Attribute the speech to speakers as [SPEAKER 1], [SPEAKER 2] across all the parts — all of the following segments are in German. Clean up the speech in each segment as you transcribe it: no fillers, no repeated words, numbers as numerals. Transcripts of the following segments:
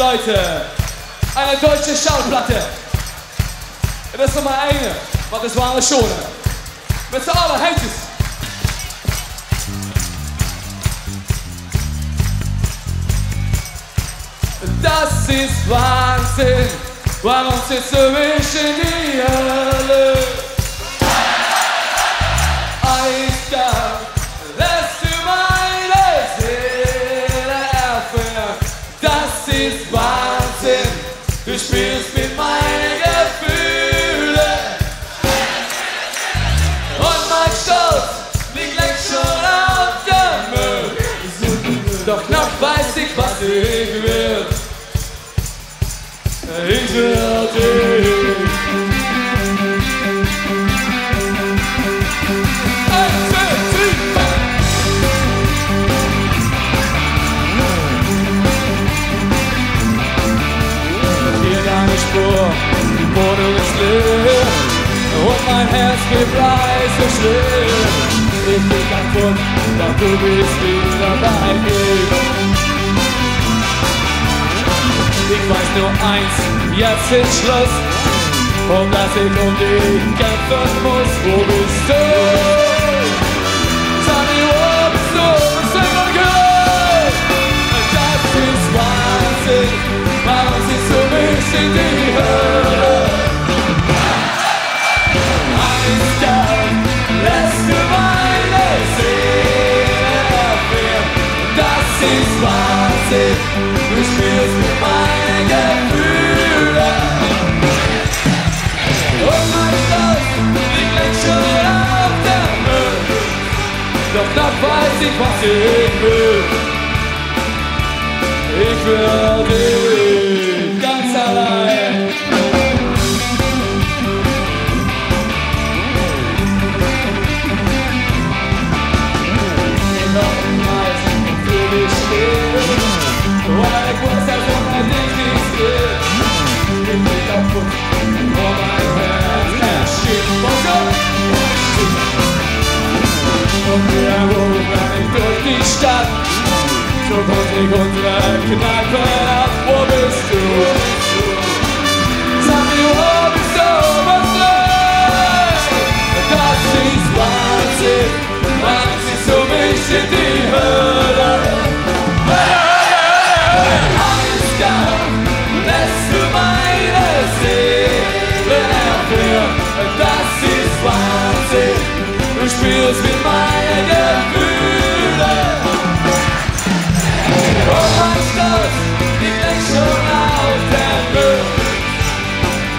[SPEAKER 1] Leute. Eine deutsche Schallplatte. Das ist Nummer eine, aber das waren wir schon. Met z'n allen, handjes. Das ist Wahnsinn, warum sitzt du mich in die Hölle? Eiskalt lässt du meine Seele erfrieren. Das ist Wahnsinn, du spielst mit meinen Gefühlen. Und mein Stolz liegt längst schon auf dem Müll. Doch knapp weiß ich, was ich will. Ich will dich. Hier deine Spur, die Wohnung ist leer und mein Herz geht leise schwer. Ich bin kaputt, doch du bist wieder bei mir. Ich weiß nur eins, jetzt ist Schluss, und dass ich um dich kämpfen muss. Wo bist du? Sag mir, wo bist du? Sing und gehört. Das ist Wahnsinn, warum siehst du mich in die Hölle? Eiskalt lässt du meine Seele erfrieren. Das ist Wahnsinn, du spielst mit meinen Gefühlen. Und mein Stolz liegt längst schon auf dem Müll. Doch da weiß ich, was ich will. Ich will dich ganz allein. In deinem Hals für dich stehen. Weil ich weiß, dass ohne dich nichts geht. Ich bin kaputt, vor mein Herz erschien. Und wir rufen nicht durch die Stadt. So kommt ich unsere Kneipe ab. Wo bist du? Sag mir, wo bist du? Was los? Das ist Wahnsinn, wann siehst du mich in die Hölle? Eiskalt lässt du meine Seele erfrieren. Das ist Wahnsinn, du spielst mit meinen Gefühlen. Und mein Stolz liegt längst schon auf dem Müll.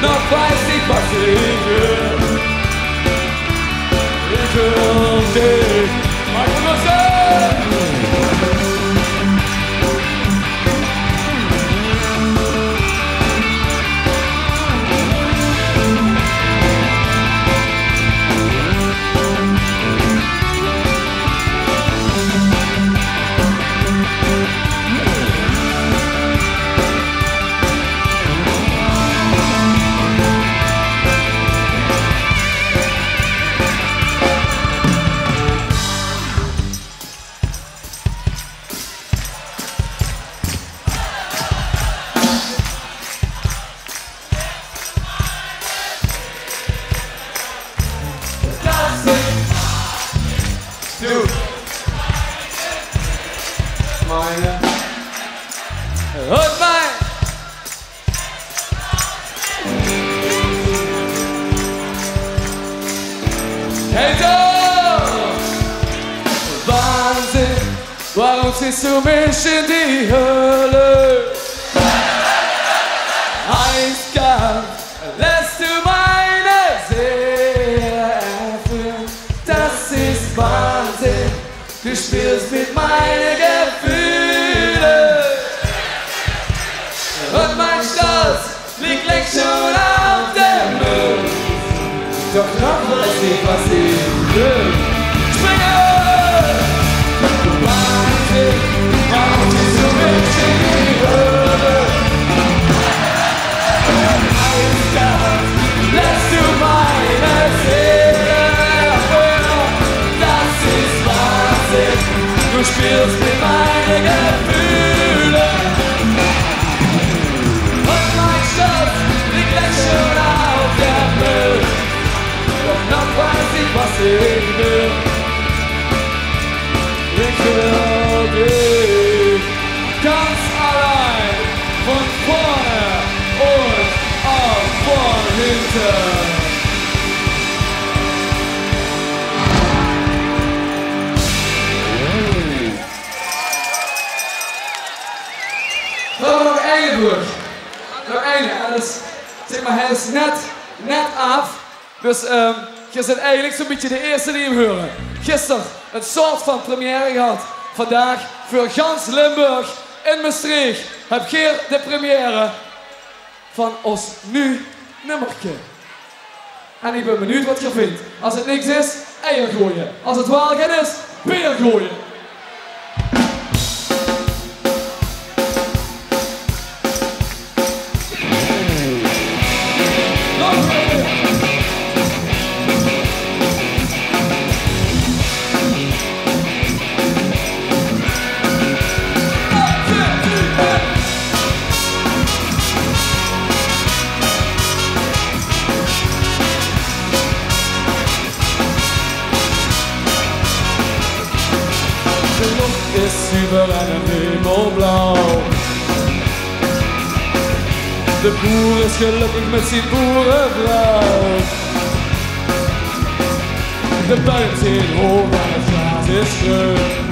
[SPEAKER 1] Noch weiß ich, was ich will. Ich will dich. Michael Russell! Meine und mein Hey du! Wahnsinn, warum ziehst du mich in die Hölle? Eiskalt lässt du meine Seele erfrieren. Das ist Wahnsinn, du spielst mit meinen Gefühlen. Und mein Stolz liegt längst schon auf dem Müll. Doch noch weiß ich, was ich will. Springe! Wahnsinn, warum ziehst du mich in die Höhle? Eiskalt lässt du meine Seele erfrieren. Das ist Wahnsinn, du spielst mit meinen Gefühlen. was ik wil. Ik wil dich ganz allein von vorne und auch von hinten. We hebben nog één broer. Nog één. En dat is, zeg maar, hij is net af. Dus je zit eigenlijk zo'n beetje de eerste die hem horen. Gisteren een soort van première gehad. Vandaag voor gans Limburg in Maastricht heb je de première van ons nu nummertje. En ik ben benieuwd wat je vindt. Als het niks is, eier gooien. Als het waarheid is, beer gooien. Is über einem Himmelblau. De boer is gelukkig met zijn boerenvrouw. De buit zit hoog en het gras is groen.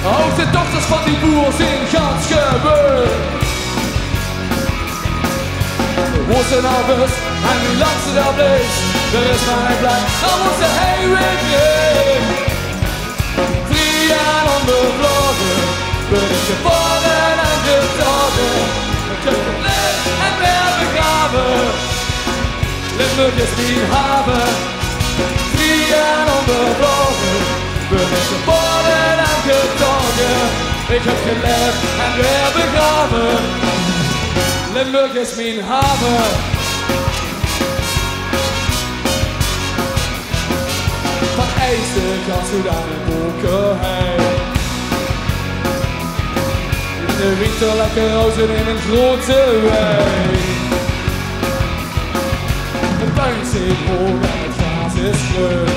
[SPEAKER 1] Ook de dochters van die boer zijn gans gebeurd. Hoe ze nou wist en wie lang ze daar bleef, er is maar een blij, dan moet ze heen weer. En onbevlogen ben ik geboren en getogen. Ik heb geleefd en weer begraven. Limburg is mijn haven. Vrij en onbevlogen ben ik geboren en getogen. Ik heb geleefd en weer begraven. Limburg is mijn haven. Van IJsden, Gans-Soedan en Bulgarije. In de winter lekker rozen in een grote wei. Het puin zit hoog en het gras is groen.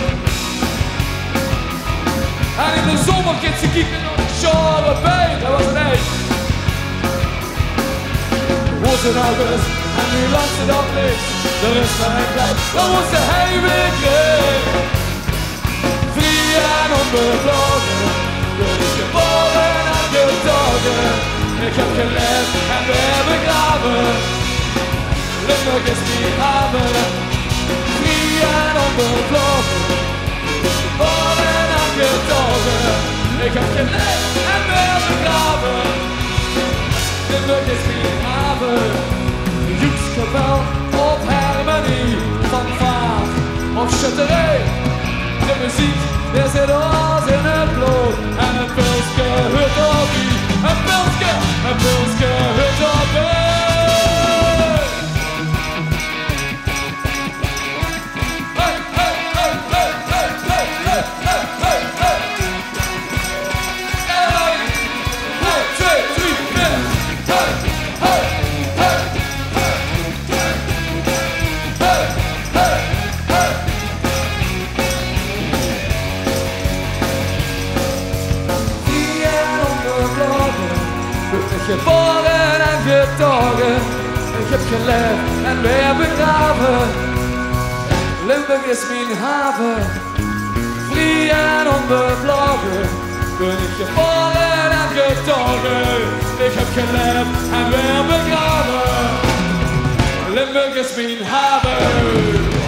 [SPEAKER 1] En in de zomer gaat ze kijken naar de sjouwen bij. Dat was het eind. Hoe ze nou is en nu lang ze dat ligt. Er is maar een blij, dan moet ze heen weer kreeg. En onbevlogen ben ik geboren en getogen. Ik heb geleefd en weer begraven. Limburg is mijn haven. Vrij en onbevlogen ben ik geboren en getogen. Ik heb geleefd en weer begraven. Limburg is mijn haven. Joekskapel op harmonie, van vaart of schutterij. De muziek, er zit alles in het bloed. En een pilsje hoort erbij. Een pilsje hoort erbij. Hey, hey, hey, hey, hey, hey, hey, hey, hey, hey. 1, 2, 3, 4. Hey, hey, hey, hey. Hey, hey, hey. Geboren en getogen, ik heb geleefd en weer begraven. Limburg is mijn haven, vrij en onbevlogen. Ben ik geboren en getogen, ik heb geleefd en weer begraven. Limburg is mijn haven.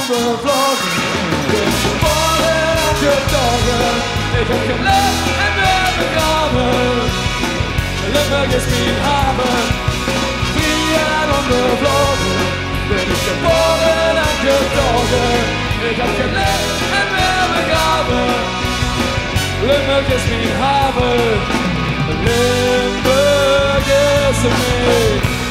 [SPEAKER 1] Onbevlogen, ben geboren en getogen. Ik heb geleefd en weer begraven. Limburg is mijn haven. Vrij en onbevlogen, ben ik geboren en getogen. Ik heb geleefd en weer begraven. Limburg is mijn haven. Limburg is me.